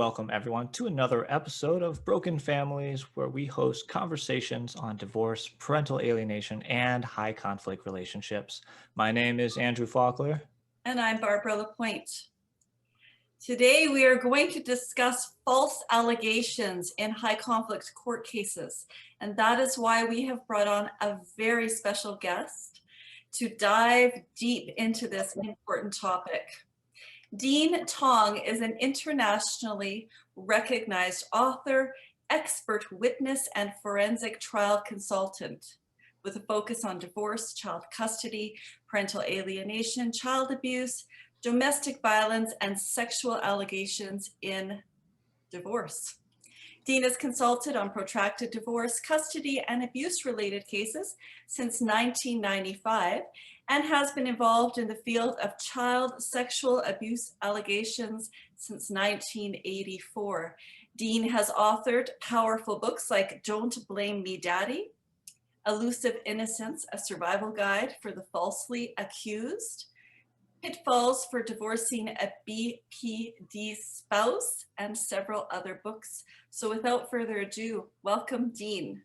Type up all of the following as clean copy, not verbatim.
welcome everyone to another episode of Broken Families, where we host conversations on divorce, parental alienation, and high conflict relationships. My name is Andrew Faulkner. And I'm Barbara Lapointe. Today we are going to discuss false allegations in high conflict court cases. And that is why we have brought on a very special guest to dive deep into this important topic. Dean Tong is an internationally recognized author, expert witness, and forensic trial consultant with a focus on divorce, child custody, parental alienation, child abuse, domestic violence, and sexual allegations in divorce. Dean has consulted on protracted divorce, custody, and abuse-related cases since 1995 and has been involved in the field of child sexual abuse allegations since 1984. Dean has authored powerful books like Don't Blame Me, Daddy, Elusive Innocence, a survival guide for the falsely accused, Pitfalls for divorcing a BPD spouse, and several other books. So without further ado, welcome, Dean.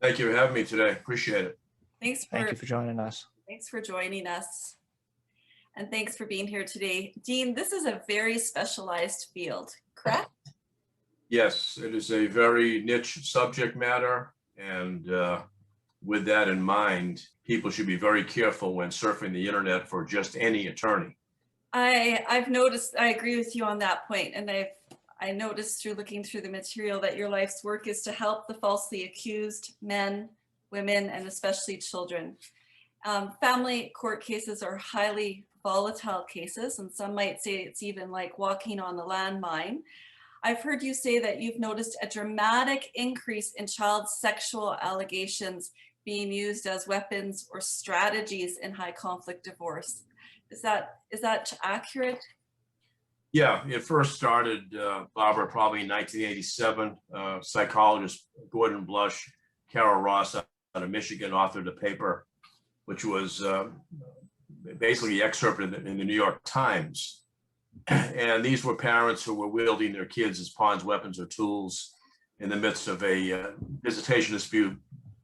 Thank you for having me today. Appreciate it. Thank you for joining us. Thanks for joining us. And thanks for being here today. Dean, this is a very specialized field, correct? Yes, it is a very niche subject matter. And with that in mind, people should be very careful when surfing the internet for just any attorney. I've noticed, I agree with you on that point. And I noticed through looking through the material that your life's work is to help the falsely accused men, women, and especially children. Family court cases are highly volatile cases, and some might say it's even like walking on the landmine. I've heard you say that you've noticed a dramatic increase in child sexual allegations being used as weapons or strategies in high conflict divorce. Is that accurate? Yeah, it first started, Barbara, probably in 1987. Psychologist Gordon Blush, Carol Ross out of Michigan authored a paper, which was basically excerpted in the New York Times. And these were parents who were wielding their kids as pawns, weapons, or tools in the midst of a visitation dispute,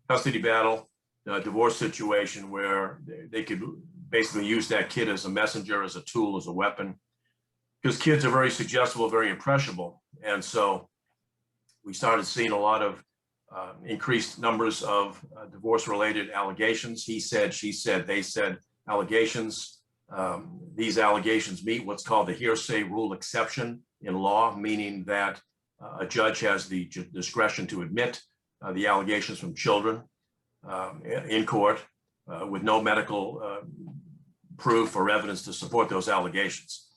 custody battle, divorce situation where they could basically use that kid as a messenger, as a tool, as a weapon. Because kids are very suggestible, very impressionable. And so we started seeing a lot of increased numbers of divorce-related allegations. He said, she said, they said allegations. These allegations meet what's called the hearsay rule exception in law, meaning that a judge has the discretion to admit the allegations from children in court with no medical proof or evidence to support those allegations.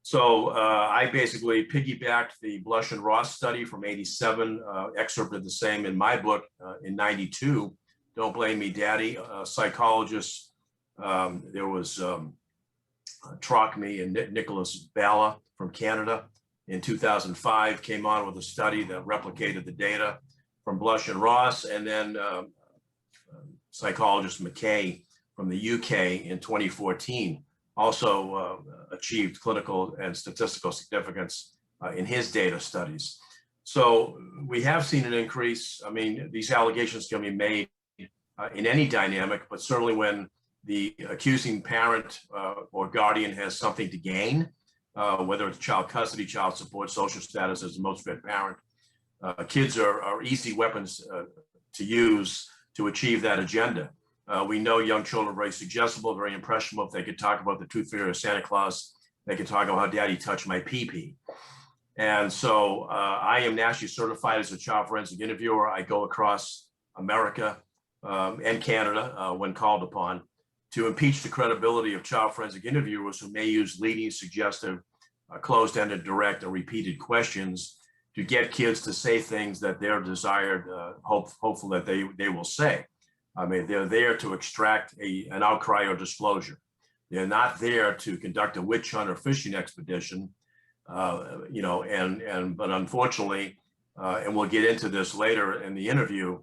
So I basically piggybacked the Blush and Ross study from 86, excerpted the same in my book in 92, Don't Blame Me, Daddy. Psychologists, there was Trockme and Nicholas Bala from Canada in 2005 came on with a study that replicated the data from Blush and Ross, and then psychologist McKay from the UK in 2014 also achieved clinical and statistical significance in his data studies. So we have seen an increase. I mean, these allegations can be made in any dynamic, but certainly when the accusing parent or guardian has something to gain, whether it's child custody, child support, social status as the most fit parent. Kids are easy weapons to use to achieve that agenda. We know young children are very suggestible, very impressionable. If they could talk about the tooth fairy or Santa Claus, they can talk about how daddy touched my pee-pee. And so I am nationally certified as a child forensic interviewer. I go across America and Canada when called upon to impeach the credibility of child forensic interviewers who may use leading, suggestive, closed-ended, direct, or repeated questions to get kids to say things that they're desired, hopeful that they will say. I mean, they're there to extract an outcry or disclosure. They're not there to conduct a witch hunt or fishing expedition, but unfortunately, and we'll get into this later in the interview,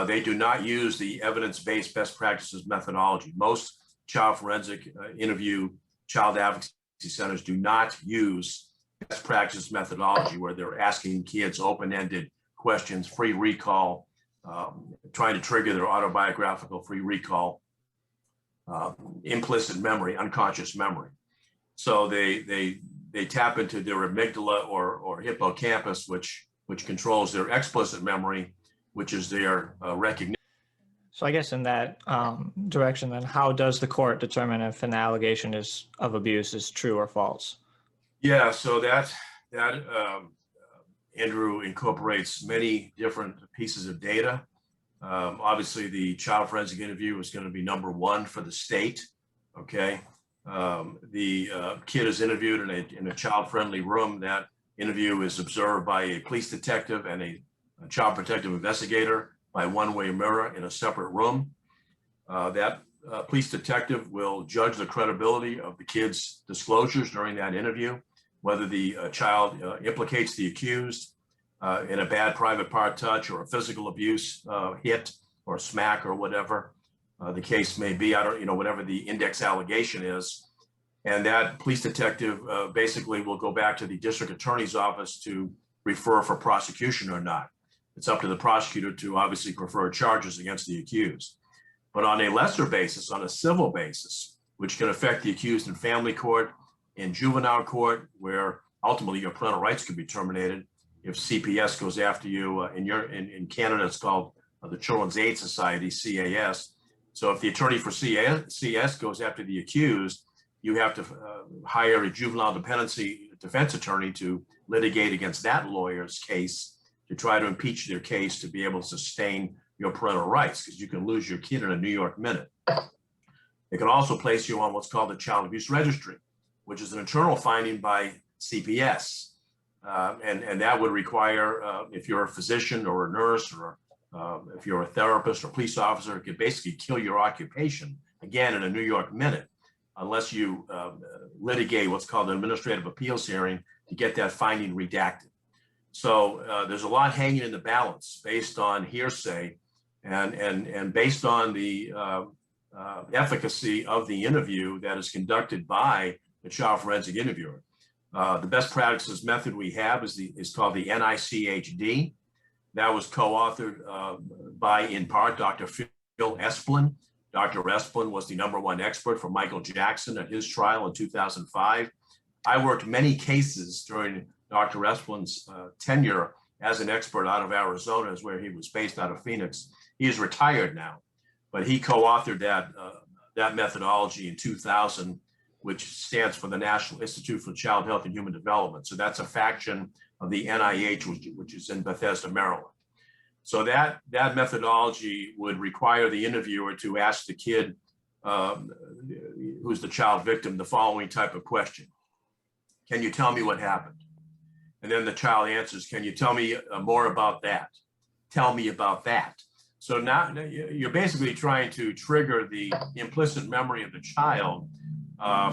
they do not use the evidence-based best practices methodology. Most child forensic interview child advocacy centers do not use best practice methodology where they're asking kids open-ended questions, free recall, trying to trigger their autobiographical free recall, implicit memory, unconscious memory. So they tap into their amygdala or hippocampus, which controls their explicit memory, which is their recognition. So I guess in that direction, then how does the court determine if an allegation of abuse is true or false? Yeah, so that Andrew incorporates many different pieces of data. Obviously, the child forensic interview is going to be number one for the state. Okay, the kid is interviewed in a child-friendly room. That interview is observed by a police detective and a child protective investigator by one-way mirror in a separate room. That police detective will judge the credibility of the kid's disclosures during that interview, whether the child implicates the accused in a bad private part touch or a physical abuse hit or smack or whatever the case may be. Whatever the index allegation is. And that police detective basically will go back to the district attorney's office to refer for prosecution or not. It's up to the prosecutor to obviously prefer charges against the accused. But on a lesser basis, on a civil basis, which can affect the accused in family court, in juvenile court, where ultimately your parental rights could be terminated if CPS goes after you. In Canada, it's called the Children's Aid Society, CAS. So if the attorney for CS goes after the accused, you have to hire a juvenile dependency defense attorney to litigate against that lawyer's case to try to impeach their case to be able to sustain your parental rights, because you can lose your kid in a New York minute. It can also place you on what's called the child abuse registry, which is an internal finding by CPS. And that would require, if you're a physician or a nurse or if you're a therapist or police officer, it could basically kill your occupation, again, in a New York minute, unless you litigate what's called an administrative appeals hearing to get that finding redacted. So there's a lot hanging in the balance based on hearsay and based on the efficacy of the interview that is conducted by the child forensic interviewer. The best practices method we have is called the NICHD. That was co-authored by, in part, Dr. Phil Esplin. Dr. Esplin was the #1 expert for Michael Jackson at his trial in 2005. I worked many cases during Dr. Esplin's tenure as an expert out of Arizona, is where he was based out of Phoenix. He is retired now, but he co-authored that methodology in 2000, which stands for the National Institute for Child Health and Human Development. So that's a faction of the NIH, which is in Bethesda, Maryland. So that methodology would require the interviewer to ask the kid, who's the child victim, the following type of question. Can you tell me what happened? And then the child answers, can you tell me more about that? Tell me about that. So now you're basically trying to trigger the implicit memory of the child,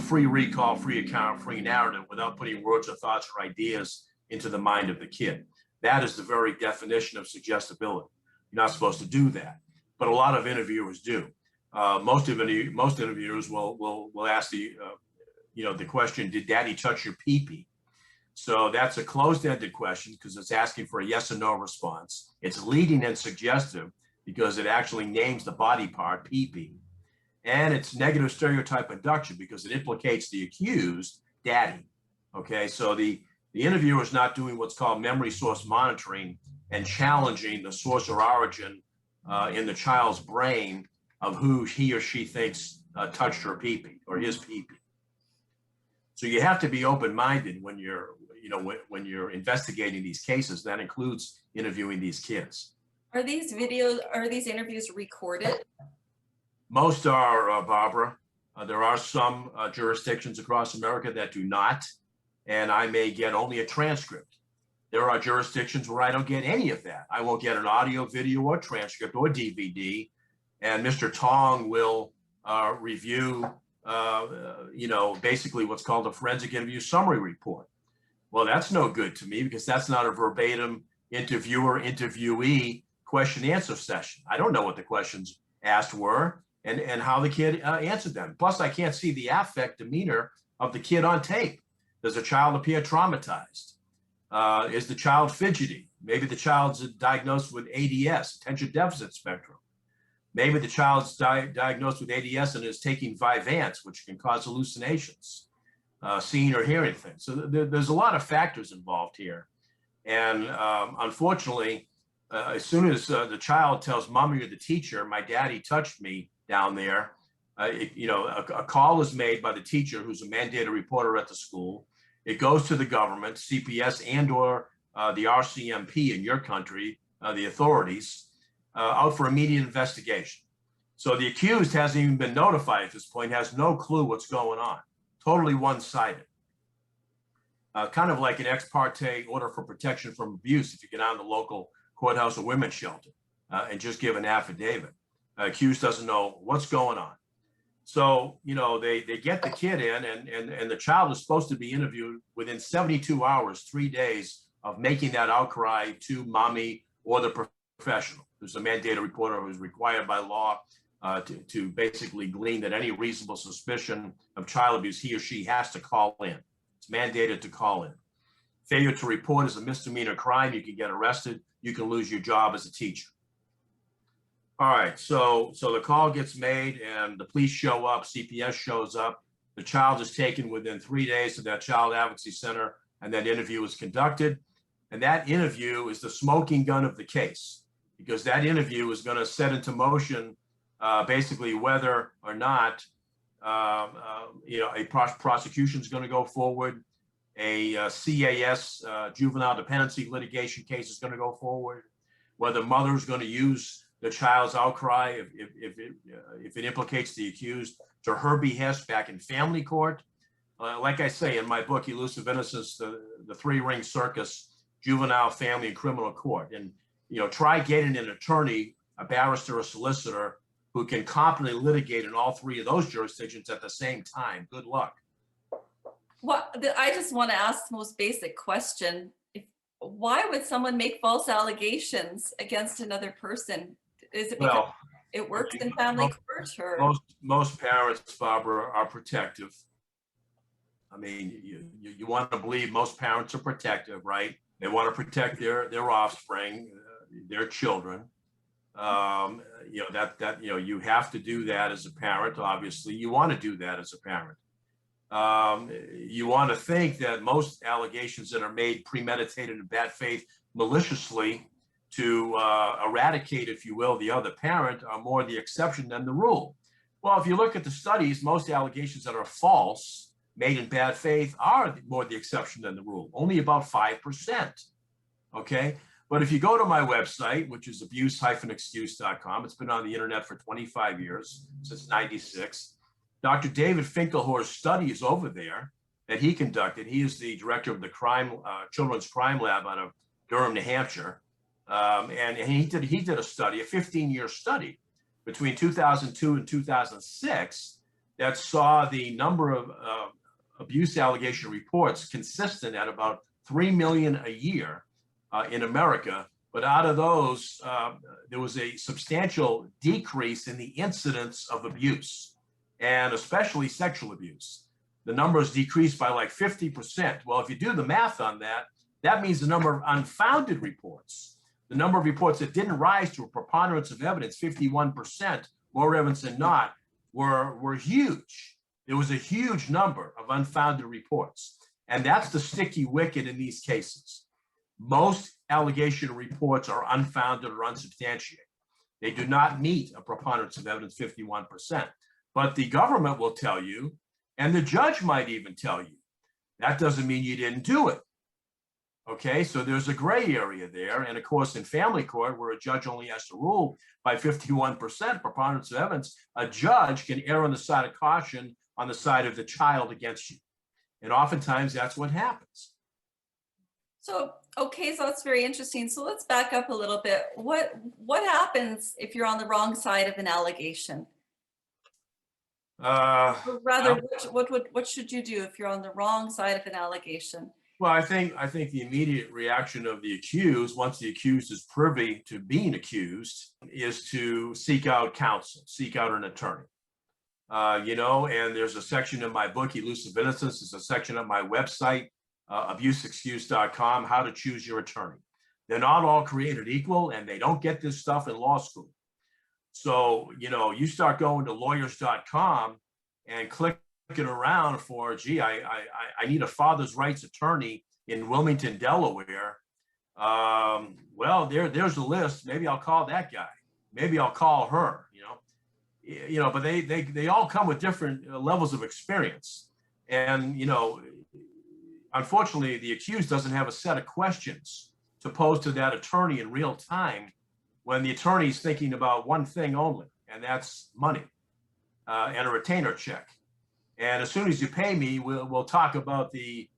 free recall, free account, free narrative, without putting words or thoughts or ideas into the mind of the kid. That is the very definition of suggestibility. You're not supposed to do that, but a lot of interviewers do. Most interviewers will ask the question, did daddy touch your pee-pee? So that's a closed-ended question because it's asking for a yes or no response. It's leading and suggestive because it actually names the body part, pee-pee. And it's negative stereotype induction because it implicates the accused, daddy. Okay, so the interviewer is not doing what's called memory source monitoring and challenging the source or origin in the child's brain of who he or she thinks touched her pee-pee or his pee-pee. So you have to be open-minded when you're investigating these cases. That includes interviewing these kids. Are these interviews recorded? Most are, Barbara. There are some jurisdictions across America that do not, and I may get only a transcript. There are jurisdictions where I don't get any of that. I won't get an audio, video, or transcript or DVD, and Mr. Tong will review, basically what's called a forensic interview summary report. Well, that's no good to me because that's not a verbatim interviewer-interviewee question-answer session. I don't know what the questions asked were and how the kid answered them. Plus, I can't see the affect demeanor of the kid on tape. Does the child appear traumatized? Is the child fidgety? Maybe the child's diagnosed with ADS, attention deficit spectrum. Maybe the child's diagnosed with ADS and is taking Vyvanse, which can cause hallucinations, seeing or hearing things. So there's a lot of factors involved here. And unfortunately, as soon as the child tells mommy or the teacher, my daddy touched me down there, a call is made by the teacher, who's a mandated reporter at the school. It goes to the government, CPS and or the RCMP in your country, the authorities, out for immediate investigation. So the accused hasn't even been notified at this point, has no clue what's going on, totally one-sided. Kind of like an ex parte order for protection from abuse if you get on the local courthouse or women's shelter and just give an affidavit. Accused doesn't know what's going on. So, they get the kid in and the child is supposed to be interviewed within 72 hours, 3 days of making that outcry to mommy or the professional, who's a mandated reporter who's required by law to basically glean that any reasonable suspicion of child abuse, he or she has to call in. It's mandated to call in. Failure to report is a misdemeanor crime. You can get arrested. You can lose your job as a teacher. All right, so the call gets made and the police show up, CPS shows up. The child is taken within 3 days to that child advocacy center and that interview is conducted. And that interview is the smoking gun of the case, because that interview is going to set into motion basically whether or not a prosecution is going to go forward, a CAS juvenile dependency litigation case is going to go forward, whether mother is going to use the child's outcry if it implicates the accused to her behest back in family court. Like I say in my book, Elusive Innocence, the three-ring circus, juvenile, family, and criminal court. And try getting an attorney, a barrister, a solicitor who can competently litigate in all three of those jurisdictions at the same time. Good luck. Well, I just want to ask the most basic question. Why would someone make false allegations against another person? Is it because it works in family court? Or? Most parents, Barbara, are protective. I mean, you want to believe most parents are protective, right? They want to protect their offspring, their children. You have to do that as a parent. Obviously, you want to do that as a parent. You want to think that most allegations that are made premeditated in bad faith, maliciously to eradicate, if you will, the other parent are more the exception than the rule. Well, if you look at the studies, most allegations that are false, made in bad faith, are more the exception than the rule, only about 5%. Okay. But if you go to my website, which is abuse-excuse.com, it's been on the internet for 25 years, since 96. Dr. David Finkelhor's study is over there that he conducted. He is the director of the Children's Crime Lab out of Durham, New Hampshire. And he did a study, a 15-year study between 2002 and 2006 that saw the number of abuse allegation reports consistent at about 3 million a year in America. But out of those, there was a substantial decrease in the incidence of abuse, and especially sexual abuse. The numbers decreased by like 50%. Well, if you do the math on that, that means the number of unfounded reports, the number of reports that didn't rise to a preponderance of evidence, 51%, more evidence than not, were huge. There was a huge number of unfounded reports. And that's the sticky wicket in these cases. Most allegation reports are unfounded or unsubstantiated. They do not meet a preponderance of evidence, 51%. But the government will tell you, and the judge might even tell you, that doesn't mean you didn't do it. Okay, so there's a gray area there. And of course, in family court, where a judge only has to rule by 51% preponderance of evidence, a judge can err on the side of caution on the side of the child against you. And oftentimes that's what happens. So, okay, so that's very interesting. So let's back up a little bit. What happens if you're on the wrong side of an allegation? Or rather, what should you do if you're on the wrong side of an allegation? Well, I think the immediate reaction of the accused, once the accused is privy to being accused, is to seek out counsel, seek out an attorney. and there's a section in my book, Elusive Innocence. There's a section on my website, abuseexcuse.com, how to choose your attorney. They're not all created equal, and they don't get this stuff in law school. So, you start going to lawyers.com and clicking around for, gee, I need a father's rights attorney in Wilmington, Delaware. Well, there's a list. Maybe I'll call that guy. Maybe I'll call her, but they all come with different levels of experience. And, unfortunately, the accused doesn't have a set of questions to pose to that attorney in real time when the attorney's thinking about one thing only, and that's money and a retainer check. And as soon as you pay me, we'll talk about the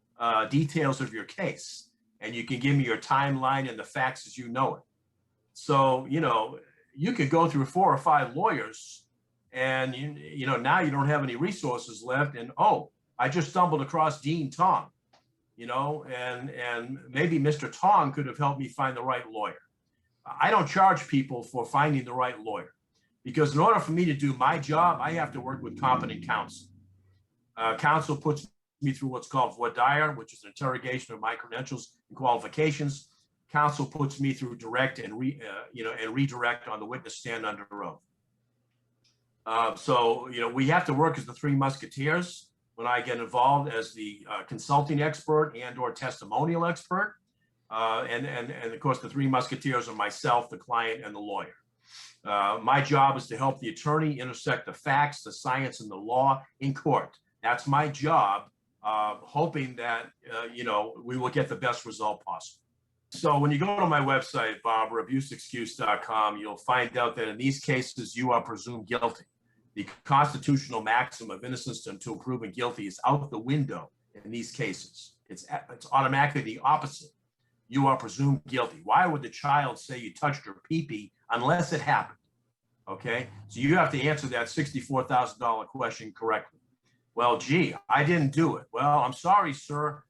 details of your case, and you can give me your timeline and the facts as you know it. So, you could go through 4 or 5 lawyers, and now you don't have any resources left. And I just stumbled across Dean Tong, and maybe Mr. Tong could have helped me find the right lawyer. I don't charge people for finding the right lawyer, because in order for me to do my job, I have to work with competent counsel. Counsel puts me through what's called voir dire, which is an interrogation of my credentials and qualifications. Counsel puts me through direct and redirect on the witness stand under oath. So we have to work as the 3 musketeers when I get involved as the consulting expert and or testimonial expert. And of course, the 3 musketeers are myself, the client, and the lawyer. My job is to help the attorney intersect the facts, the science, and the law in court. That's my job, hoping that, we will get the best result possible. So when you go to my website, Barbara, abuseexcuse.com, you'll find out that in these cases, you are presumed guilty. The constitutional maxim of innocence until proven guilty is out the window in these cases. It's automatically the opposite. You are presumed guilty. Why would the child say you touched her pee-pee unless it happened? Okay, so you have to answer that $64,000 question correctly. Well, gee, I didn't do it. Well, I'm sorry, sir.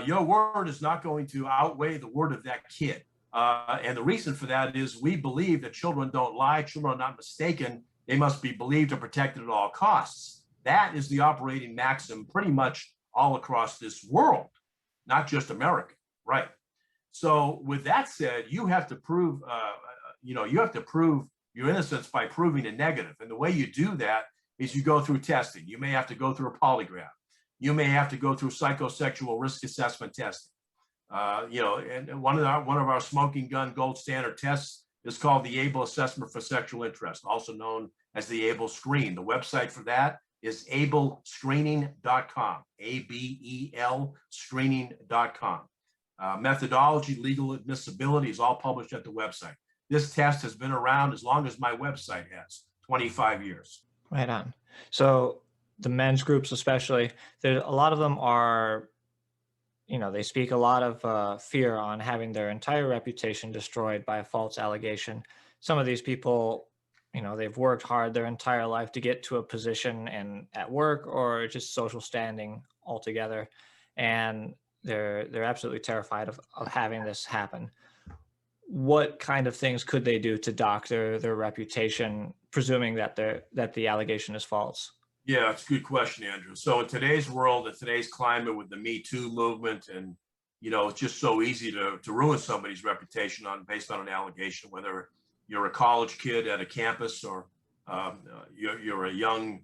Your word is not going to outweigh the word of that kid. And the reason for that is we believe that children don't lie. Children are not mistaken. They must be believed and protected at all costs. That is the operating maxim pretty much all across this world, not just America, right? So with that said, you have to prove, your innocence by proving a negative. And the way you do that is you go through testing. You may have to go through a polygraph. You may have to go through psychosexual risk assessment testing. And one of our smoking gun gold standard tests is called the ABLE Assessment for Sexual Interest, also known as the ABLE Screen. The website for that is ablescreening.com, ABEL screening.com. Methodology, legal admissibility is all published at the website. This test has been around as long as my website has, 25 years. Right on. So the men's groups especially, a lot of them are, they speak a lot of fear on having their entire reputation destroyed by a false allegation. Some of these people, they've worked hard their entire life to get to a position and at work or just social standing altogether. And they're absolutely terrified of having this happen. What kind of things could they do to doctor their reputation, presuming that the allegation is false? Yeah, it's a good question, Andrew. So in today's world, in today's climate with the Me Too movement, and it's just so easy to ruin somebody's reputation based on an allegation, whether you're a college kid at a campus or you're a young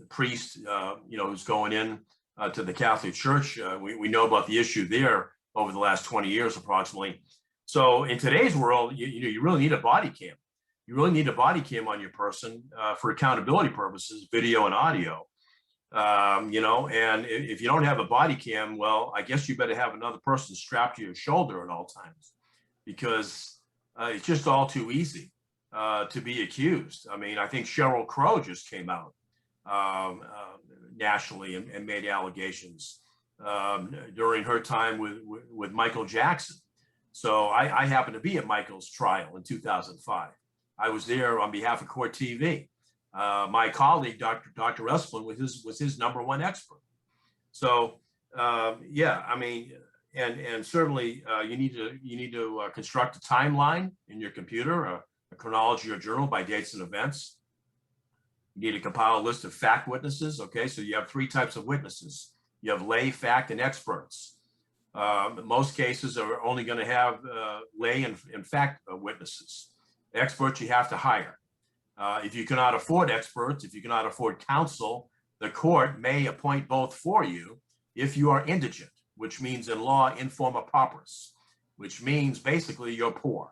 priest, who's going in to the Catholic Church. We know about the issue there over the last 20 years, approximately. So in today's world, you really need a body cam. You really need a body cam on your person for accountability purposes, video and audio. And if you don't have a body cam, well, I guess you better have another person strapped to your shoulder at all times, because it's just all too easy to be accused. I mean, I think Sheryl Crow just came out nationally and made allegations during her time with Michael Jackson. So I happened to be at Michael's trial in 2005. I was there on behalf of Court TV. My colleague, Dr. Esplin, was his number one expert. So yeah, I mean, and certainly you need to construct a timeline in your computer, a chronology or journal by dates and events. You need to compile a list of fact witnesses. Okay, so you have three types of witnesses. You have lay, fact, and experts. Most cases are only going to have lay and fact witnesses. Experts you have to hire. If you cannot afford experts, if you cannot afford counsel, the court may appoint both for you if you are indigent, which means in law informa pauperis, which means basically you're poor.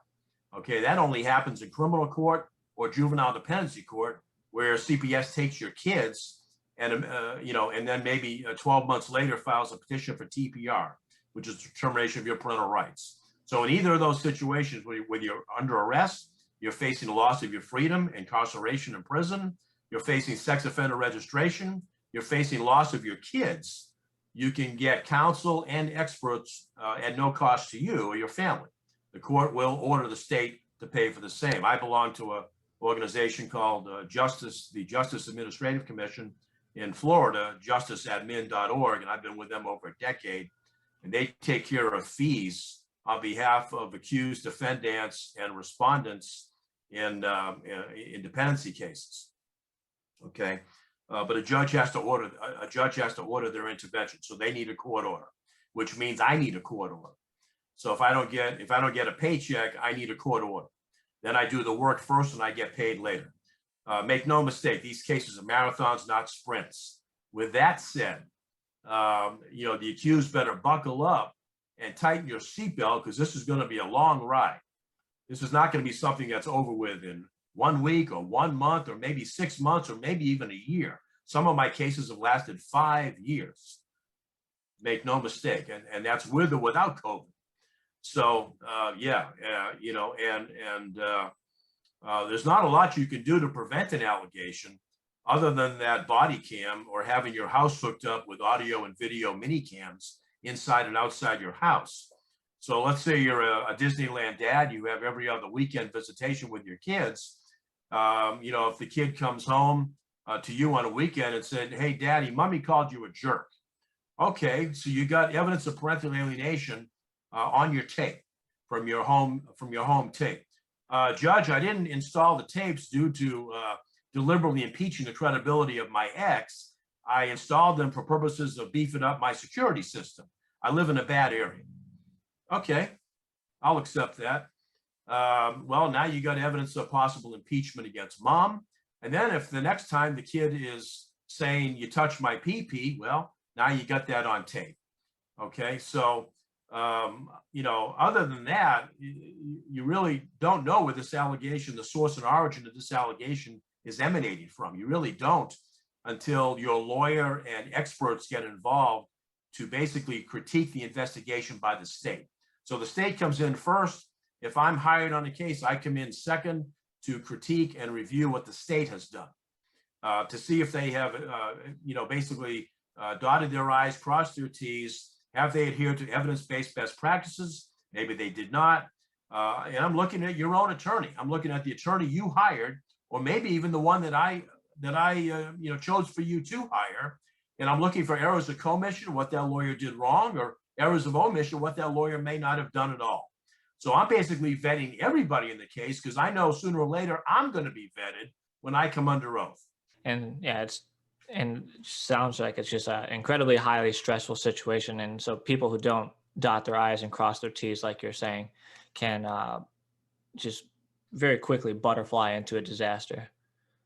Okay, that only happens in criminal court or juvenile dependency court, where CPS takes your kids and and then maybe 12 months later files a petition for TPR, which is termination of your parental rights. So in either of those situations, whether you're under arrest, you're facing the loss of your freedom, incarceration in prison, you're facing sex offender registration, you're facing loss of your kids, you can get counsel and experts at no cost to you or your family. The court will order the state to pay for the same. I belong to an organization called the Justice Administrative Commission in Florida, justiceadmin.org, and I've been with them over a decade, and they take care of fees on behalf of accused defendants and respondents in dependency cases. Okay, but a judge has to order their intervention, so they need a court order, which means I need a court order. So if I don't get a paycheck, I need a court order. Then I do the work first and I get paid later. Make no mistake, these cases are marathons, not sprints. With that said, the accused better buckle up and tighten your seatbelt, because this is going to be a long ride. This is not going to be something that's over with in 1 week or 1 month or maybe 6 months or maybe even a year. Some of my cases have lasted 5 years. Make no mistake, and that's with or without COVID. So there's not a lot you can do to prevent an allegation other than that body cam or having your house hooked up with audio and video mini cams inside and outside your house. So let's say you're a Disneyland dad, you have every other weekend visitation with your kids. If the kid comes home to you on a weekend and said, "Hey, Daddy, Mommy called you a jerk." Okay, so you got evidence of parental alienation on your tape from your home tape. Judge, I didn't install the tapes due to deliberately impeaching the credibility of my ex. I installed them for purposes of beefing up my security system. I live in a bad area. Okay, I'll accept that. Well, now you got evidence of possible impeachment against Mom. And then if the next time the kid is saying, "You touched my pee-pee," well, now you got that on tape. Okay, so other than that, you really don't know where this allegation, the source and origin of this allegation is emanating from. You really don't until your lawyer and experts get involved to basically critique the investigation by the state. So the state comes in first. If I'm hired on a case, I come in second to critique and review what the state has done, to see if they have, basically dotted their I's, crossed their T's. Have they adhered to evidence-based best practices? Maybe they did not. And I'm looking at your own attorney. I'm looking at the attorney you hired, or maybe even the one that I chose for you to hire. And I'm looking for errors of commission, what that lawyer did wrong, or errors of omission, what that lawyer may not have done at all. So I'm basically vetting everybody in the case, because I know sooner or later I'm going to be vetted when I come under oath. And yeah, it sounds like it's just an incredibly highly stressful situation. And so people who don't dot their I's and cross their T's, like you're saying, can just very quickly butterfly into a disaster.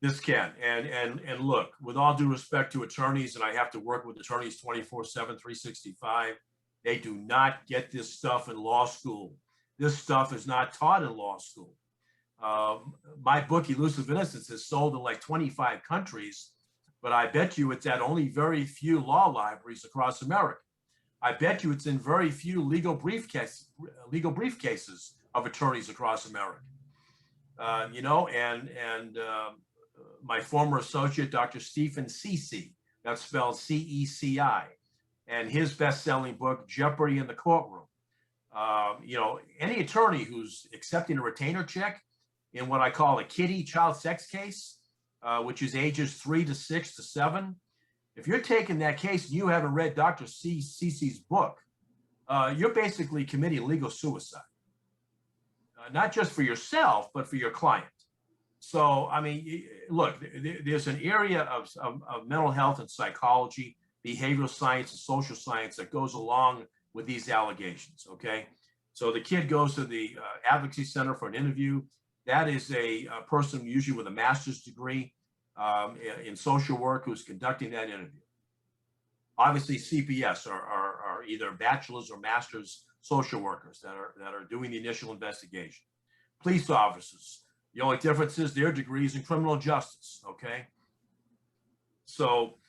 This can. And look, with all due respect to attorneys, and I have to work with attorneys 24/7, 365, they do not get this stuff in law school. This stuff is not taught in law school. My book, Elusive Innocence, is sold in like 25 countries, but I bet you it's at only very few law libraries across America. I bet you it's in very few legal briefcases of attorneys across America. My former associate, Dr. Stephen Ceci, that's spelled C-E-C-I, and his best-selling book, Jeopardy in the Courtroom. Any attorney who's accepting a retainer check in what I call a kiddie child sex case, which is ages 3 to 6 to 7, if you're taking that case and you haven't read Dr. Ceci's book, you're basically committing legal suicide, not just for yourself, but for your client. So, I mean, look, there's an area of mental health and psychology, behavioral science and social science that goes along with these allegations, okay? So the kid goes to the advocacy center for an interview. That is a person usually with a master's degree in social work who's conducting that interview. Obviously, CPS are either bachelor's or master's social workers that are doing the initial investigation. Police officers, the only difference is their degrees in criminal justice, okay? So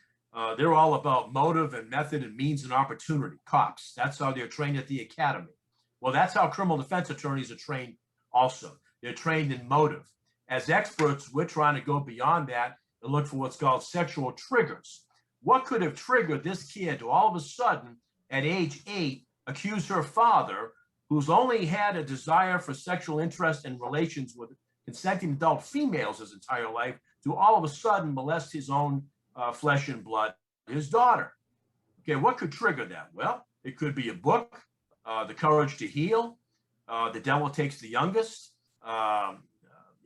they're all about motive and method and means and opportunity. Cops, that's how they're trained at the academy. Well, that's how criminal defense attorneys are trained also. They're trained in motive. As experts, we're trying to go beyond that and look for what's called sexual triggers. What could have triggered this kid to all of a sudden, at age 8, accuse her father, who's only had a desire for sexual interest and relations with consenting adult females his entire life, to all of a sudden molest his own flesh and blood, his daughter? Okay, what could trigger that? Well, it could be a book, The Courage to Heal, The Devil Takes the Youngest.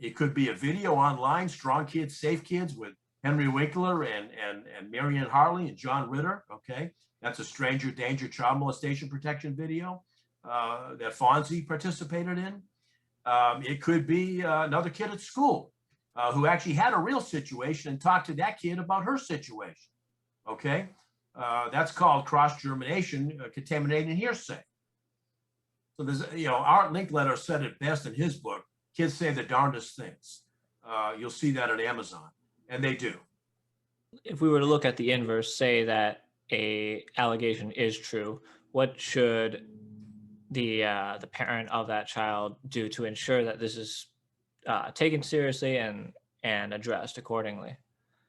It could be a video online, Strong Kids, Safe Kids, with Henry Winkler and Marianne Hartley and John Ritter, okay? That's a stranger danger child molestation protection video that Fonzie participated in. It could be another kid at school who actually had a real situation and talked to that kid about her situation, okay? That's called cross-germination, contaminating hearsay. So there's, Art Linkletter said it best in his book, Kids Say the Darndest Things. You'll see that on Amazon, and they do. If we were to look at the inverse, say that a allegation is true, what should the parent of that child do to ensure that this is taken seriously and addressed accordingly?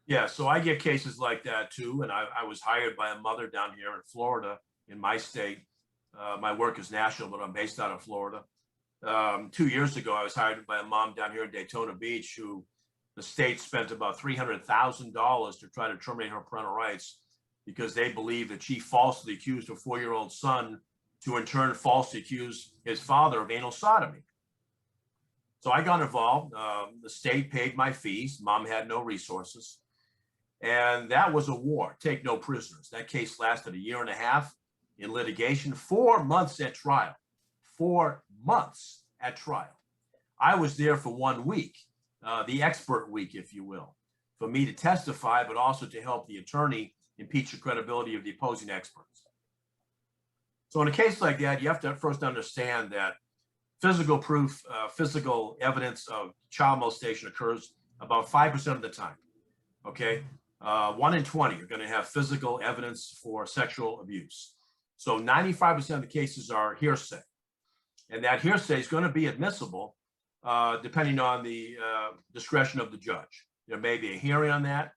Yeah, so I get cases like that too, and I was hired by a mother down here in Florida, in my state. My work is national, but I'm based out of Florida. 2 years ago, I was hired by a mom down here in Daytona Beach who the state spent about $300,000 to try to terminate her parental rights because they believe that she falsely accused her 4-year-old son, to in turn falsely accuse his father of anal sodomy. So I got involved. The state paid my fees. Mom had no resources. And that was a war. Take no prisoners. That case lasted 1.5 years in litigation, 4 months at trial. 4 months at trial. I was there for 1 week, the expert week, if you will, for me to testify, but also to help the attorney impeach the credibility of the opposing experts. So in a case like that, you have to first understand that physical proof, physical evidence of child molestation occurs about 5% of the time, okay? 1 in 20 are gonna have physical evidence for sexual abuse. So 95% of the cases are hearsay. And that hearsay is gonna be admissible depending on the discretion of the judge. There may be a hearing on that,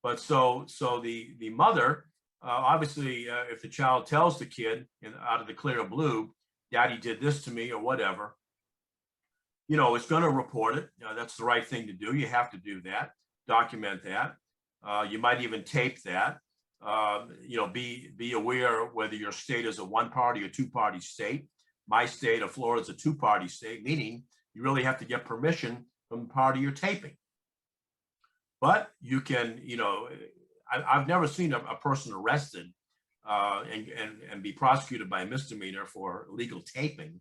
but so the mother, obviously, if the child tells the kid out of the clear blue, Daddy did this to me or whatever, it's going to report it. That's the right thing to do. You have to do that, document that. You might even tape that. Be aware whether your state is a one-party or two-party state. My state of Florida is a two-party state, meaning you really have to get permission from the party you're taping. But you can, I've never seen a person arrested and be prosecuted by a misdemeanor for illegal taping.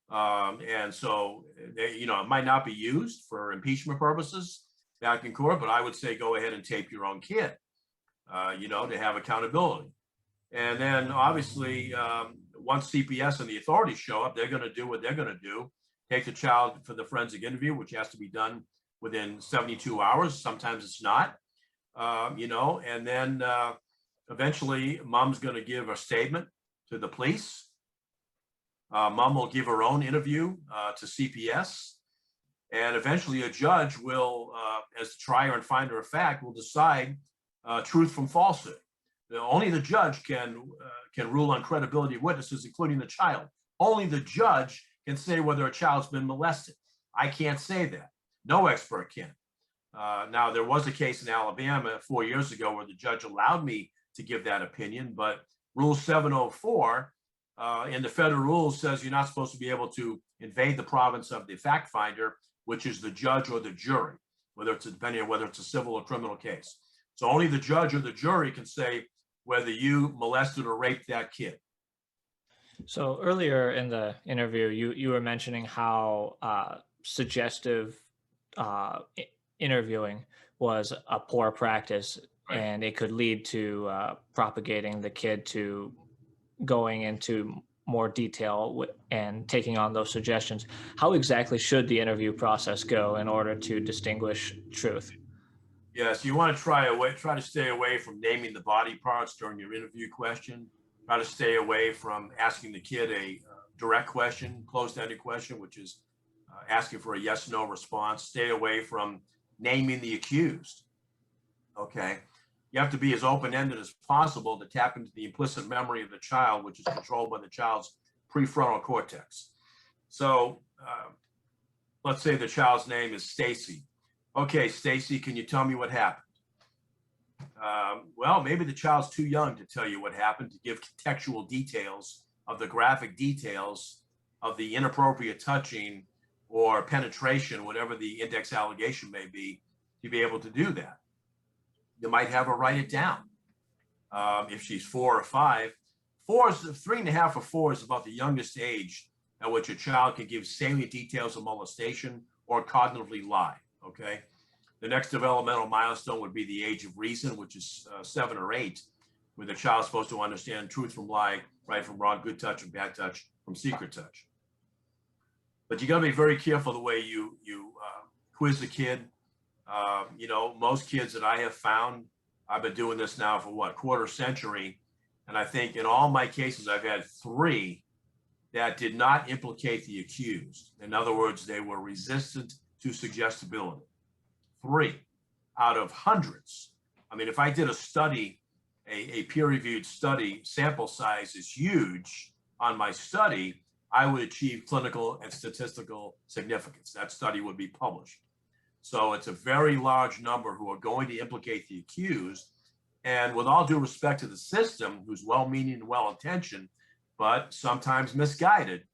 And so, it might not be used for impeachment purposes back in court, but I would say go ahead and tape your own kid, to have accountability. And then obviously, once CPS and the authorities show up, they're going to do what they're going to do, take the child for the forensic interview, which has to be done within 72 hours. Sometimes it's not. And then eventually mom's going to give a statement to the police. Mom will give her own interview to CPS. And eventually a judge will, as the trier and finder of fact, will decide truth from falsehood. Only the judge can rule on credibility of witnesses, including the child. Only the judge can say whether a child's been molested. I can't say that. No expert can. Now, there was a case in Alabama 4 years ago where the judge allowed me to give that opinion, but Rule 704 in the federal rules says you're not supposed to be able to invade the province of the fact finder, which is the judge or the jury. depending on whether it's a civil or criminal case. So only the judge or the jury can say whether you molested or raped that kid. So earlier in the interview, you were mentioning how suggestive interviewing was a poor practice, Right. and it could lead to propagating the kid to going into more detail and taking on those suggestions. How exactly should the interview process go in order to distinguish truth? Yes, you want to try to stay away from naming the body parts during your interview question. Try to stay away from asking the kid a direct question, closed-ended question, which is asking for a yes/no response. Stay away from naming the accused. Okay, you have to be as open-ended as possible to tap into the implicit memory of the child, which is controlled by the child's prefrontal cortex. So let's say the child's name is Stacy. Okay, Stacy, can you tell me what happened? Well, maybe the child's too young to tell you what happened, to give contextual details of the graphic details of the inappropriate touching or penetration, whatever the index allegation may be, to be able to do that. You might have her write it down. If she's 4 or 5, 3.5 or 4 is about the youngest age at which a child can give salient details of molestation or cognitively lie. Okay. The next developmental milestone would be the age of reason, which is 7 or 8, where the child's supposed to understand truth from lie, right from wrong, good touch and bad touch, from secret touch. But you got to be very careful the way you quiz the kid. Most kids that I have found, I've been doing this now for quarter century, and I think in all my cases I've had 3 that did not implicate the accused. In other words, they were resistant to suggestibility. 3 out of hundreds. I mean, if I did a study, a peer-reviewed study, sample size is huge on my study, I would achieve clinical and statistical significance. That study would be published. So it's a very large number who are going to implicate the accused. And with all due respect to the system, who's well-meaning and well-intentioned, but sometimes misguided,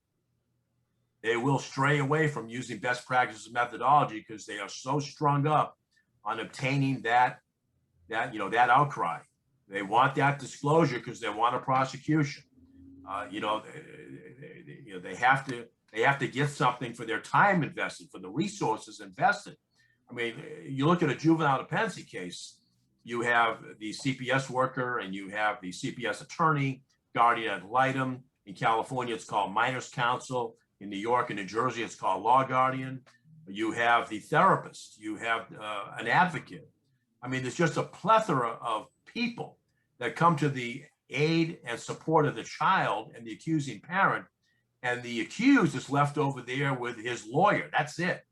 they will stray away from using best practices methodology because they are so strung up on obtaining that outcry. They want that disclosure because they want a prosecution. They have to get something for their time invested, for the resources invested. I mean, you look at a juvenile dependency case, you have the CPS worker and you have the CPS attorney, guardian ad litem. In California, it's called minors counsel. In New York and New Jersey, it's called law guardian. You have the therapist. You have an advocate. I mean, there's just a plethora of people that come to the aid and support of the child and the accusing parent, and the accused is left over there with his lawyer. That's it.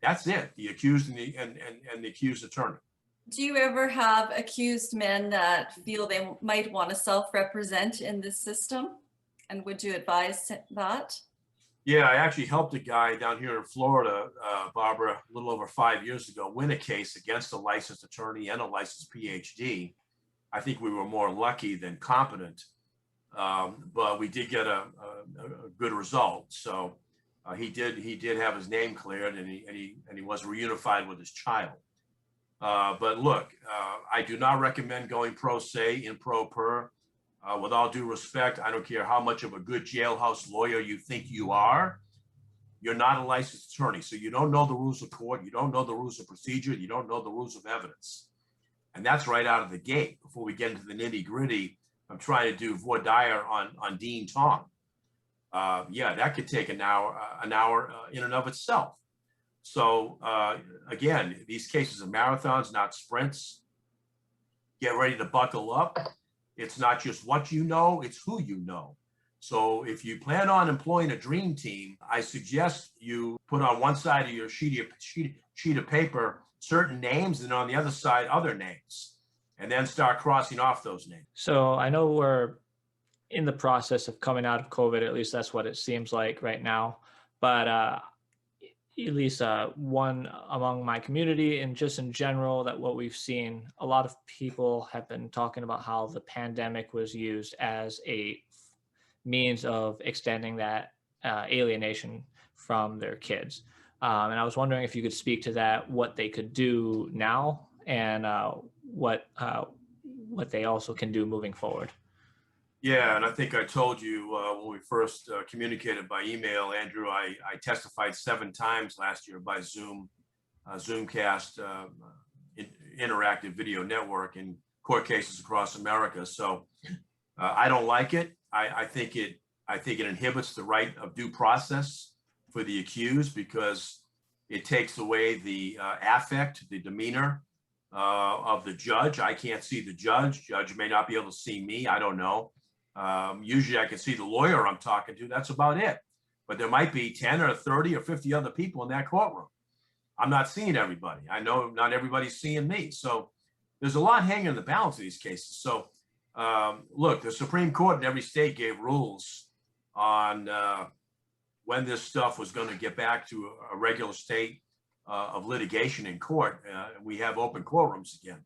That's it. The accused and the accused attorney. Do you ever have accused men that feel they might want to self-represent in this system? And would you advise that? Yeah, I actually helped a guy down here in Florida, Barbara, a little over 5 years ago, win a case against a licensed attorney and a licensed PhD. I think we were more lucky than competent, but we did get a good result. So he did have his name cleared, and he was reunified with his child. But look, I do not recommend going pro se, in pro per. With all due respect, I don't care how much of a good jailhouse lawyer you think you are. You're not a licensed attorney, so you don't know the rules of court. You don't know the rules of procedure. You don't know the rules of evidence. And that's right out of the gate. Before we get into the nitty gritty, I'm trying to do voir dire on Dean Tong. Yeah, that could take an hour in and of itself. So again, these cases are marathons, not sprints. Get ready to buckle up. It's not just what you know, it's who you know. So if you plan on employing a dream team, I suggest you put on one side of your sheet of paper certain names, and on the other side other names, and then start crossing off those names. So I know we're in the process of coming out of COVID, at least that's what it seems like right now. But at least one among my community and just in general, that what we've seen, a lot of people have been talking about how the pandemic was used as a means of extending that alienation from their kids. And I was wondering if you could speak to that, what they could do now, and what they also can do moving forward. Yeah, and I think I told you when we first communicated by email, Andrew, I testified 7 times last year by Zoom, Zoomcast, interactive video network in court cases across America. So I don't like it. I think it inhibits the right of due process for the accused because it takes away the affect, the demeanor of the judge. I can't see the judge. Judge may not be able to see me. I don't know. Usually I can see the lawyer I'm talking to. That's about it. But there might be 10 or 30 or 50 other people in that courtroom. I'm not seeing everybody. I know not everybody's seeing me. So there's a lot hanging in the balance of these cases. So look, the Supreme Court in every state gave rules on when this stuff was going to get back to a regular state of litigation in court. We have open courtrooms again.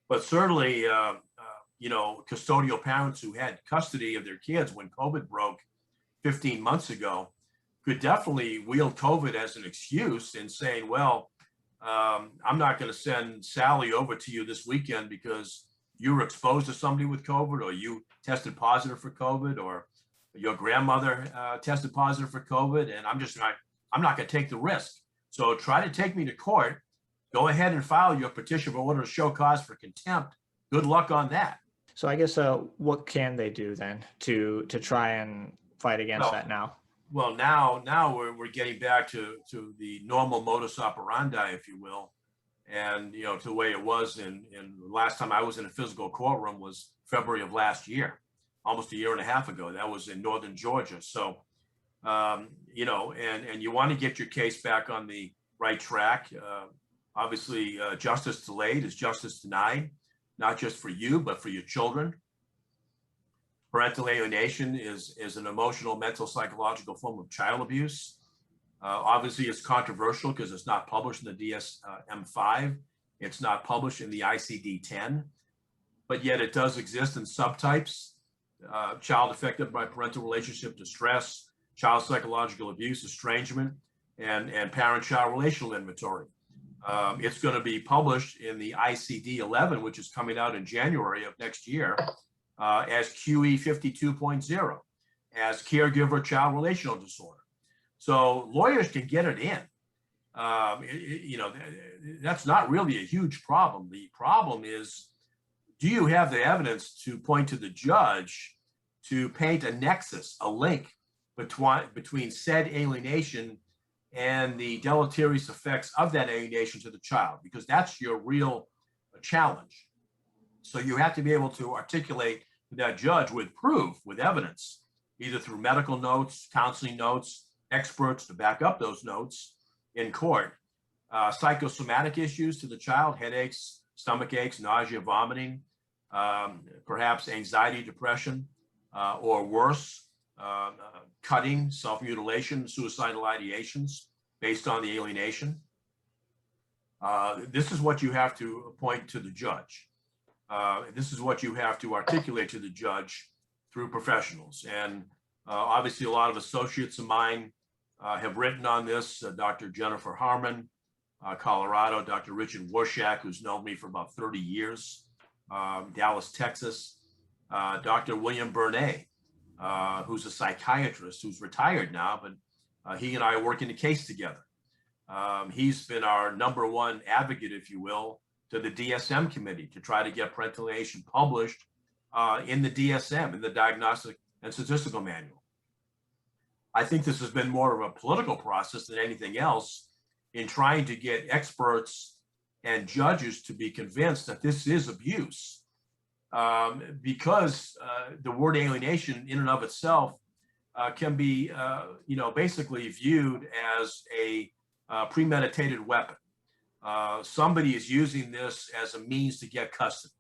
But certainly, custodial parents who had custody of their kids when COVID broke 15 months ago could definitely wield COVID as an excuse in saying, well, I'm not going to send Sally over to you this weekend because you were exposed to somebody with COVID, or you tested positive for COVID, or your grandmother tested positive for COVID, and I'm not going to take the risk. So try to take me to court. Go ahead and file your petition for order to show cause for contempt. Good luck on that. So I guess what can they do then to try and fight against that now? Well, now we're getting back to the normal modus operandi, if you will, and to the way it was in last time I was in a physical courtroom was February of last year, almost a year and a half ago. That was in northern Georgia. So and you want to get your case back on the right track. Obviously, justice delayed is justice denied, not just for you, but for your children. Parental alienation is an emotional, mental, psychological form of child abuse. Obviously, it's controversial because it's not published in the DSM-5. It's not published in the ICD-10, but yet it does exist in subtypes. Child affected by parental relationship distress, child psychological abuse, estrangement, and parent-child relational inventory. It's going to be published in the ICD-11, which is coming out in January of next year, as QE 52.0, as caregiver child relational disorder. So lawyers can get it in. That's not really a huge problem. The problem is, do you have the evidence to point to the judge to paint a nexus, a link between said alienation and the deleterious effects of that alienation to the child? Because that's your real challenge. So you have to be able to articulate to that judge with proof, with evidence, either through medical notes, counseling notes, experts to back up those notes in court, psychosomatic issues to the child, headaches, stomach aches, nausea, vomiting, perhaps anxiety, depression, or worse, cutting, self-mutilation, suicidal ideations based on the alienation. This is what you have to point to the judge. This is what you have to articulate to the judge through professionals. And obviously, a lot of associates of mine have written on this. Dr. Jennifer Harmon, Colorado, Dr. Richard Warshak, who's known me for about 30 years, Dallas, Texas, Dr. William Bernay, who's a psychiatrist who's retired now, but he and I are working the case together. He's been our #1 advocate, if you will, to the DSM committee to try to get parental alienation published in the DSM, in the Diagnostic and Statistical Manual. I think this has been more of a political process than anything else in trying to get experts and judges to be convinced that this is abuse, because the word alienation in and of itself can be, basically viewed as a premeditated weapon. Somebody is using this as a means to get custody.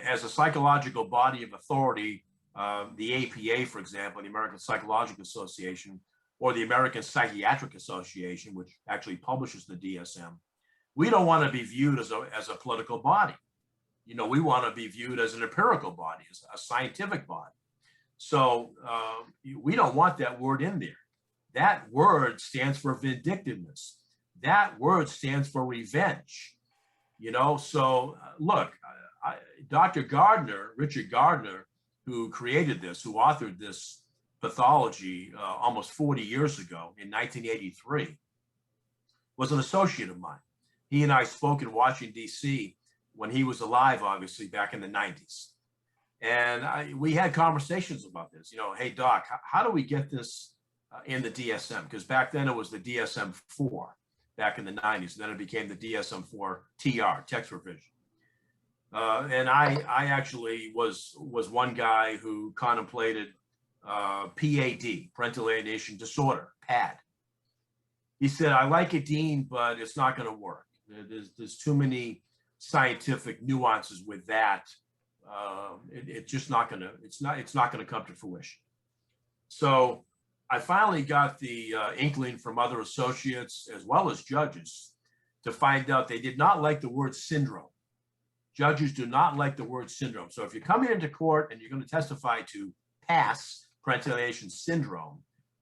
As a psychological body of authority, the APA, for example, the American Psychological Association, or the American Psychiatric Association, which actually publishes the DSM, we don't want to be viewed as a political body. We want to be viewed as an empirical body, as a scientific body. So we don't want that word in there. That word stands for vindictiveness. That word stands for revenge. So look, Dr. Gardner, Richard Gardner, who created this, who authored this pathology almost 40 years ago in 1983, was an associate of mine. He and I spoke in Washington, D.C. when he was alive, obviously, back in the 90s. And we had conversations about this. Hey, Doc, how do we get this in the DSM? Because back then it was the DSM-4 back in the 90s. And then it became the DSM-4 TR, text revision. And I actually was one guy who contemplated PAD, parental alienation disorder, PAD. He said, I like it, Dean, but it's not going to work. There's too many scientific nuances with that. It's just not going to, it's not going to come to fruition. So I finally got the inkling from other associates as well as judges to find out they did not like the word syndrome. Judges do not like the word syndrome. So if you're coming into court and you're going to testify to PASS, parental alienation syndrome,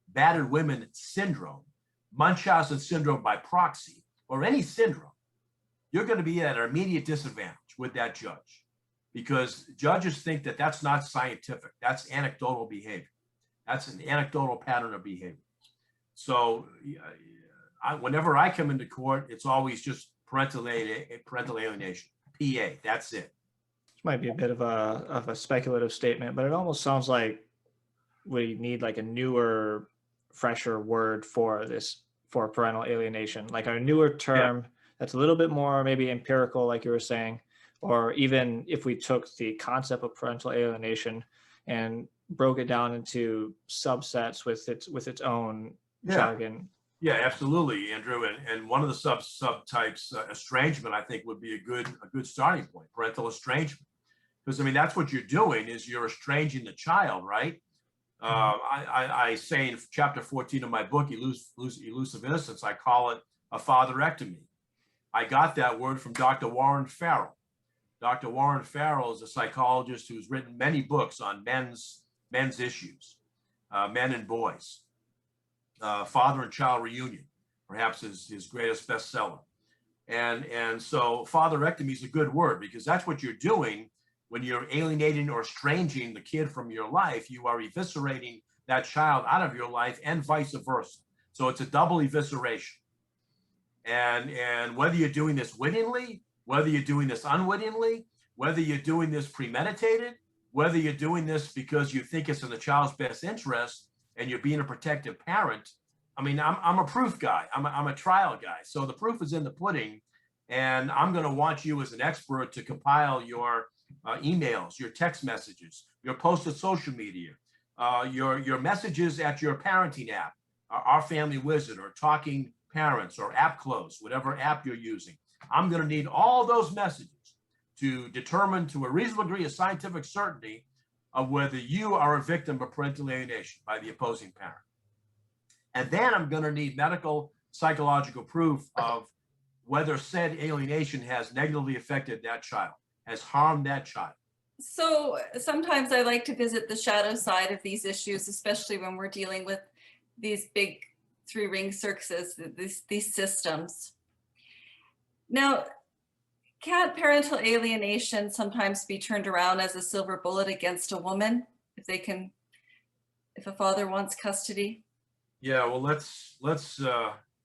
battered women syndrome, Munchausen syndrome by proxy, or any syndrome, you're going to be at an immediate disadvantage with that judge, because judges think that that's not scientific. That's anecdotal behavior. That's an anecdotal pattern of behavior. So whenever I come into court, it's always just parental alienation, PA, that's it. This might be a bit of a speculative statement, but it almost sounds like we need like a newer, fresher word for this, for parental alienation, like a newer term that's a little bit more maybe empirical, like you were saying, or even if we took the concept of parental alienation and broke it down into subsets with its own jargon. Yeah, absolutely, Andrew. And one of the subtypes, estrangement, I think would be a good starting point, parental estrangement. Because I mean, that's what you're doing, is you're estranging the child, right? I say in chapter 14 of my book, Elusive Innocence, I call it a fatherectomy. I got that word from Dr. Warren Farrell. Dr. Warren Farrell is a psychologist who's written many books on men's issues, men and boys. Father and Child Reunion, perhaps his greatest bestseller. And so fatherectomy is a good word, because that's what you're doing when you're alienating or estranging the kid from your life. You are eviscerating that child out of your life, and vice versa. So it's a double evisceration. And whether you're doing this wittingly, whether you're doing this unwittingly, whether you're doing this premeditated, whether you're doing this because you think it's in the child's best interest and you're being a protective parent. I mean, I'm a proof guy. I'm a trial guy. So the proof is in the pudding, and I'm going to want you as an expert to compile your emails, your text messages, your posts on social media, your messages at your parenting app, Our Family Wizard, or Talking Parents, or App Close, whatever app you're using. I'm going to need all those messages to determine to a reasonable degree of scientific certainty of whether you are a victim of parental alienation by the opposing parent. And then I'm going to need medical, psychological proof of whether said alienation has negatively affected that child, has harmed that child. So sometimes I like to visit the shadow side of these issues, especially when we're dealing with these big three-ring circuses, these systems. Now, can't parental alienation sometimes be turned around as a silver bullet against a woman if a father wants custody? Yeah, well, let's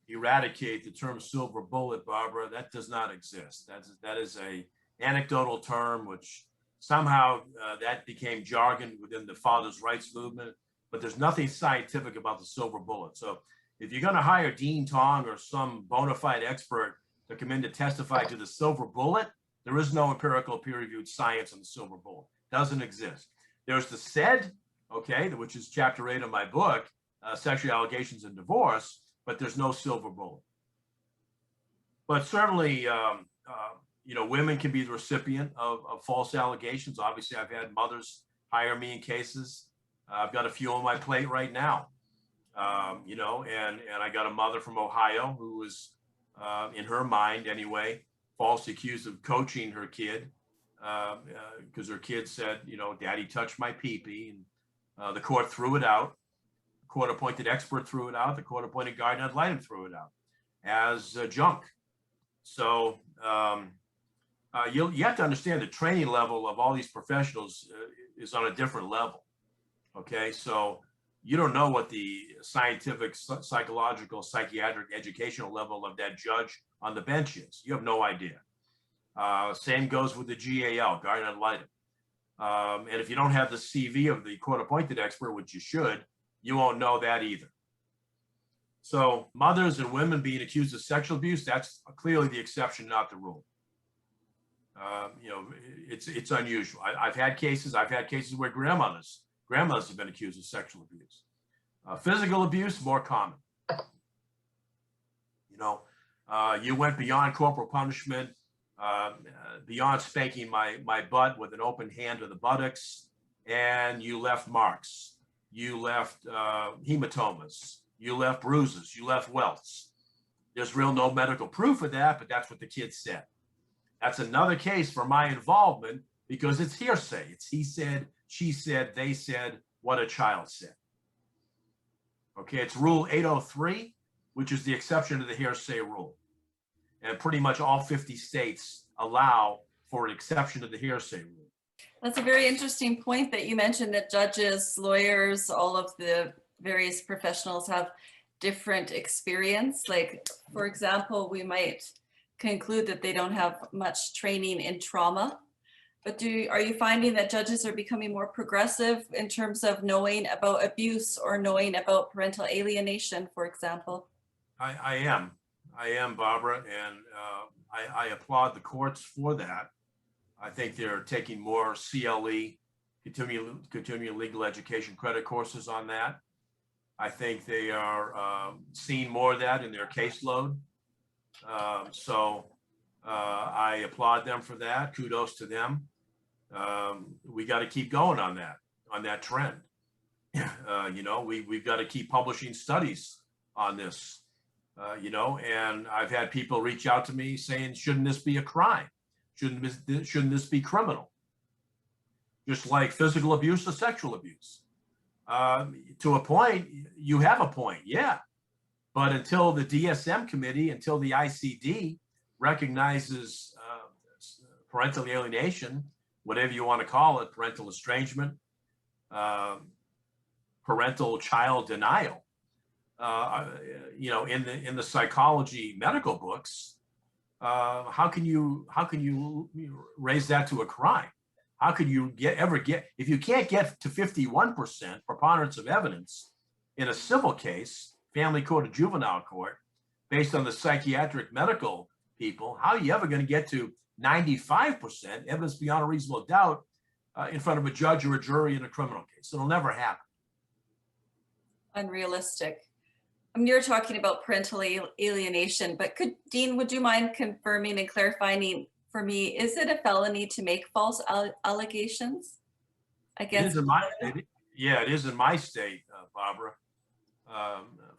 eradicate the term silver bullet, Barbara. That does not exist. That is a anecdotal term, which somehow that became jargon within the fathers' rights movement, but there's nothing scientific about the silver bullet. So if you're going to hire Dean Tong or some bona fide expert to come in to testify to the silver bullet, there is no empirical peer-reviewed science on the silver bullet. Doesn't exist. There's the SAID, okay, which is chapter 8 of my book, Sexual Allegations and Divorce, but there's no silver bullet. But certainly, women can be the recipient of false allegations. Obviously, I've had mothers hire me in cases. I've got a few on my plate right now, and I got a mother from Ohio who was, in her mind anyway, falsely accused of coaching her kid because her kid said, Daddy touched my pee-pee, and the court threw it out. court-appointed expert threw it out. The court-appointed guardian ad litem threw it out as junk. So you have to understand the training level of all these professionals is on a different level. Okay, so you don't know what the scientific, psychological, psychiatric, educational level of that judge on the bench is. You have no idea. Same goes with the GAL, guardian ad litem. And if you don't have the CV of the court-appointed expert, which you should, you won't know that either. So mothers and women being accused of sexual abuse, that's clearly the exception, not the rule. You know, it's unusual. I've had cases where grandmothers have been accused of sexual abuse. Physical abuse, more common. You know, you went beyond corporal punishment, beyond spanking my butt with an open hand to the buttocks, and you left marks. You left hematomas. You left bruises. You left welts. There's no medical proof of that, but that's what the kid said. That's another case for my involvement because it's hearsay. It's he said, she said, they said, what a child said. Okay, it's Rule 803, which is the exception to the hearsay rule. And pretty much all 50 states allow for an exception to the hearsay rule. That's a very interesting point that you mentioned, that judges, lawyers, all of the various professionals have different experience. Like, for example, we might conclude that they don't have much training in trauma. But are you finding that judges are becoming more progressive in terms of knowing about abuse or knowing about parental alienation, for example? I am, Barbara, and I applaud the courts for that. I think they're taking more CLE, continuing legal education credit courses on that. I think they are seeing more of that in their caseload. So I applaud them for that. Kudos to them. We got to keep going on that trend. You know, we've got to keep publishing studies on this. You know, and I've had people reach out to me saying, shouldn't this be a crime? Shouldn't this be criminal? Just like physical abuse or sexual abuse. To a point, you have a point, yeah. But until the DSM committee, until the ICD recognizes parental alienation, whatever you want to call it, parental estrangement, parental child denial, you know, in the psychology medical books, how can you raise that to a crime? How could you ever get, if you can't get to 51% preponderance of evidence in a civil case, family court or juvenile court, based on the psychiatric medical people, how are you ever going to get to 95% evidence beyond a reasonable doubt in front of a judge or a jury in a criminal case? It'll never happen. Unrealistic. I mean, you're talking about parental alienation, but Dean, would you mind confirming and clarifying for me, is it a felony to make false allegations against? It is in my state, Barbara.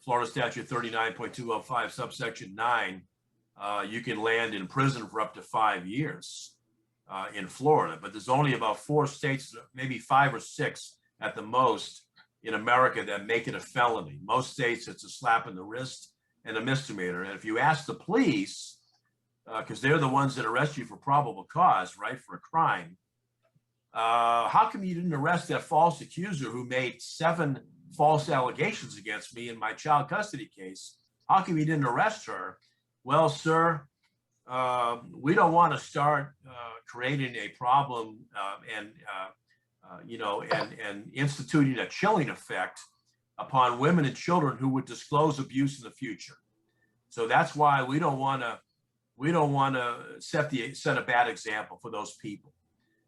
Florida Statute 39.205, subsection 9, you can land in prison for up to 5 years in Florida, but there's only about 4 states, maybe 5 or 6 at the most in America that make it a felony. Most states, it's a slap in the wrist and a misdemeanor. And if you ask the police, because they're the ones that arrest you for probable cause, right, for a crime, how come you didn't arrest that false accuser who made 7 false allegations against me in my child custody case? How come you didn't arrest her? Well, sir, we don't want to start creating a problem and instituting a chilling effect upon women and children who would disclose abuse in the future. So that's why we don't want to set a bad example for those people.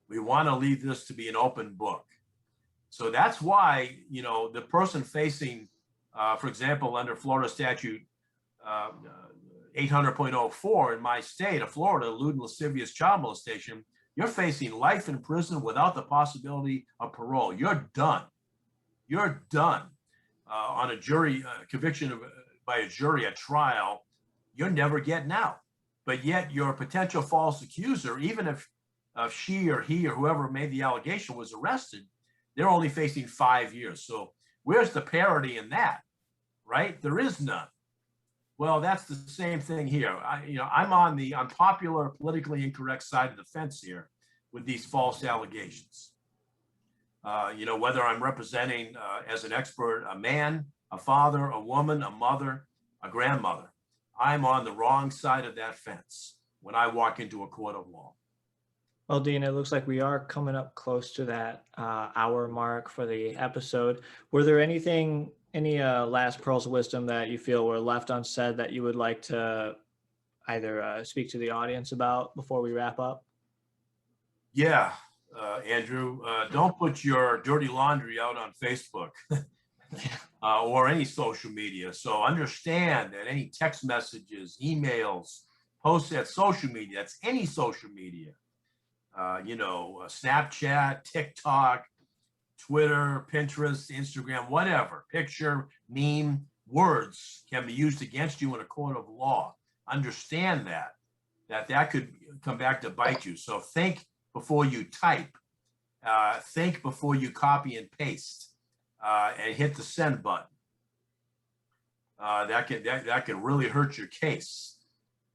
We want to leave this to be an open book. So that's why, you know, the person facing, for example, under Florida statute 800.04 in my state of Florida, lewd and lascivious child molestation, you're facing life in prison without the possibility of parole. You're done. You're done. On a jury conviction by a jury at trial, you're never getting out. But yet your potential false accuser, even if she or he or whoever made the allegation was arrested, they're only facing 5 years. So Where's the parity in that, right? There is none. Well, that's the same thing here. I'm on the unpopular, politically incorrect side of the fence here with these false allegations. Whether I'm representing as an expert a man, a father, a woman, a mother, a grandmother, I'm on the wrong side of that fence when I walk into a court of law. Well, Dean, it looks like we are coming up close to that hour mark for the episode. Were there any last pearls of wisdom that you feel were left unsaid that you would like to either speak to the audience about before we wrap up? Yeah, Andrew, don't put your dirty laundry out on Facebook or any social media. So understand that any text messages, emails, posts at social media, that's any social media, Snapchat, TikTok, Twitter, Pinterest, Instagram, whatever, picture, meme, words can be used against you in a court of law. Understand that could come back to bite you. So think before you type, think before you copy and paste, and hit the send button. That can really hurt your case.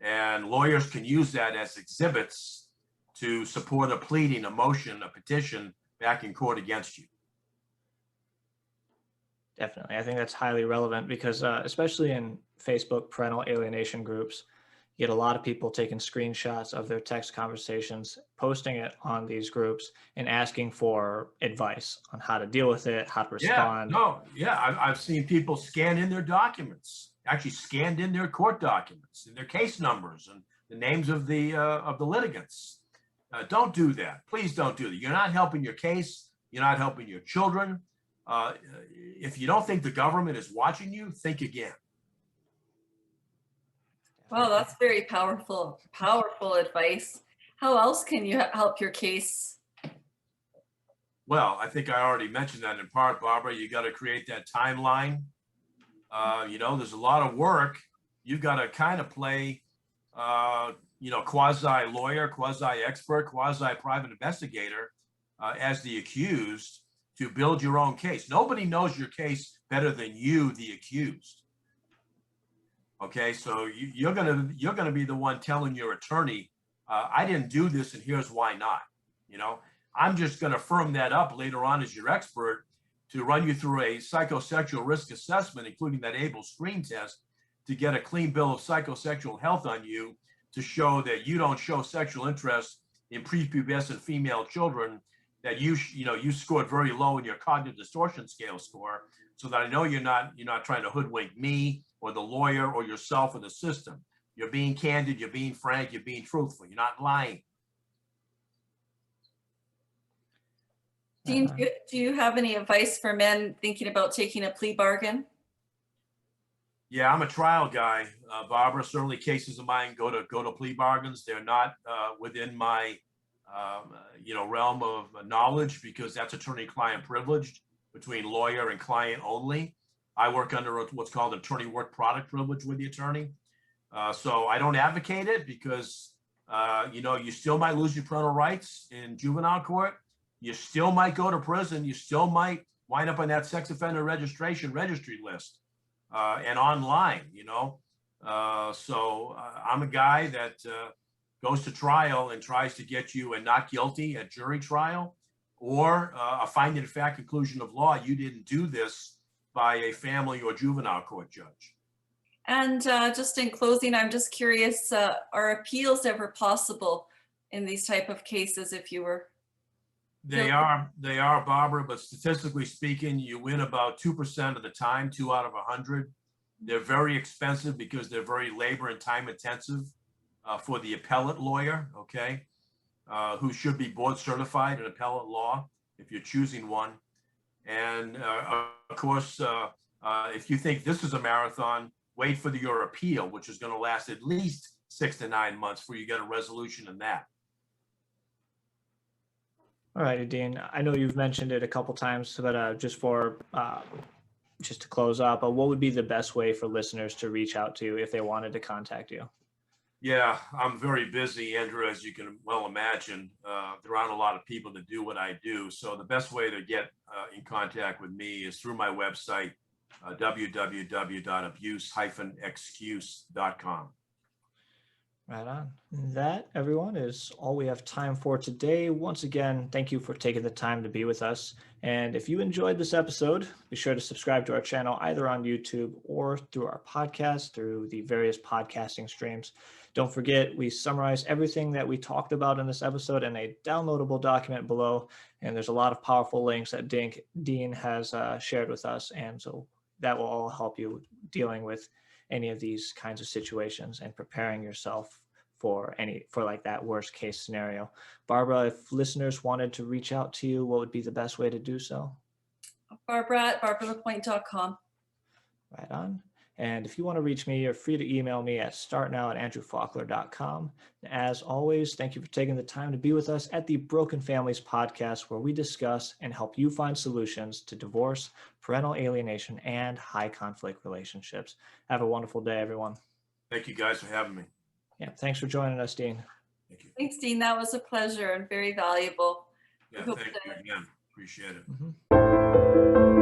And lawyers can use that as exhibits to support a pleading, a motion, a petition back in court against you. Definitely. I think that's highly relevant because especially in Facebook parental alienation groups, you get a lot of people taking screenshots of their text conversations, posting it on these groups and asking for advice on how to deal with it, how to respond. I've seen people scan in their documents, actually scanned in their court documents and their case numbers and the names of the litigants. Don't do that. Please don't do that. You're not helping your case. You're not helping your children. If you don't think the government is watching you, think again. Well, that's very powerful advice. How else can you help your case? Well, I think I already mentioned that in part, Barbara. You got to create that timeline. There's a lot of work. You've got to kind of play, quasi-lawyer, quasi-expert, quasi-private investigator as the accused to build your own case. Nobody knows your case better than you, the accused. Okay, so you're gonna be the one telling your attorney, I didn't do this, and here's why not. I'm just gonna firm that up later on as your expert to run you through a psychosexual risk assessment, including that ABLE screen test, to get a clean bill of psychosexual health on you to show that you don't show sexual interest in prepubescent female children, that you scored very low in your cognitive distortion scale score, so that I know you're not trying to hoodwink me or the lawyer or yourself or the system. You're being candid, you're being frank, you're being truthful, you're not lying. Dean, do you have any advice for men thinking about taking a plea bargain? Yeah, I'm a trial guy, Barbara. Certainly cases of mine go to plea bargains. They're not within my realm of knowledge, because that's attorney-client privileged between lawyer and client only. I work under what's called attorney work product privilege with the attorney. So I don't advocate it because, you still might lose your parental rights in juvenile court. You still might go to prison. You still might wind up on that sex offender registry list and online, So I'm a guy that goes to trial and tries to get you a not guilty at jury trial, or a finding of fact conclusion of law. You didn't do this by a family or juvenile court judge. And just in closing, I'm just curious, are appeals ever possible in these type of cases if you were? They are, Barbara, but statistically speaking, you win about 2% of the time, 2 out of 100. They're very expensive because they're very labor and time intensive for the appellate lawyer, okay, who should be board certified in appellate law if you're choosing one. And of course, if you think this is a marathon, wait for your appeal, which is going to last at least 6 to 9 months before you get a resolution in that. All righty, Dean. I know you've mentioned it a couple times, but just to close up, what would be the best way for listeners to reach out to you if they wanted to contact you? Yeah, I'm very busy, Andrew, as you can well imagine. There aren't a lot of people that do what I do. So the best way to get in contact with me is through my website, www.abuse-excuse.com. Right on. That, everyone, is all we have time for today. Once again, thank you for taking the time to be with us. And if you enjoyed this episode, be sure to subscribe to our channel either on YouTube or through our podcast, through the various podcasting streams. Don't forget, we summarize everything that we talked about in this episode in a downloadable document below. And there's a lot of powerful links that Dean has shared with us. And so that will all help you dealing with any of these kinds of situations and preparing yourself for like that worst case scenario. Barbara, if listeners wanted to reach out to you, what would be the best way to do so? Barbara at barbarathepoint.com. Right on. And if you want to reach me, you're free to email me at startnow@andrewfaulkner.com. As always, thank you for taking the time to be with us at the Broken Families podcast, where we discuss and help you find solutions to divorce, parental alienation, and high conflict relationships. Have a wonderful day, everyone. Thank you guys for having me. Yeah, thanks for joining us, Dean. Thank you. Thanks, Dean. That was a pleasure and very valuable. Yeah, Hope thank you that- again. Appreciate it. Mhm.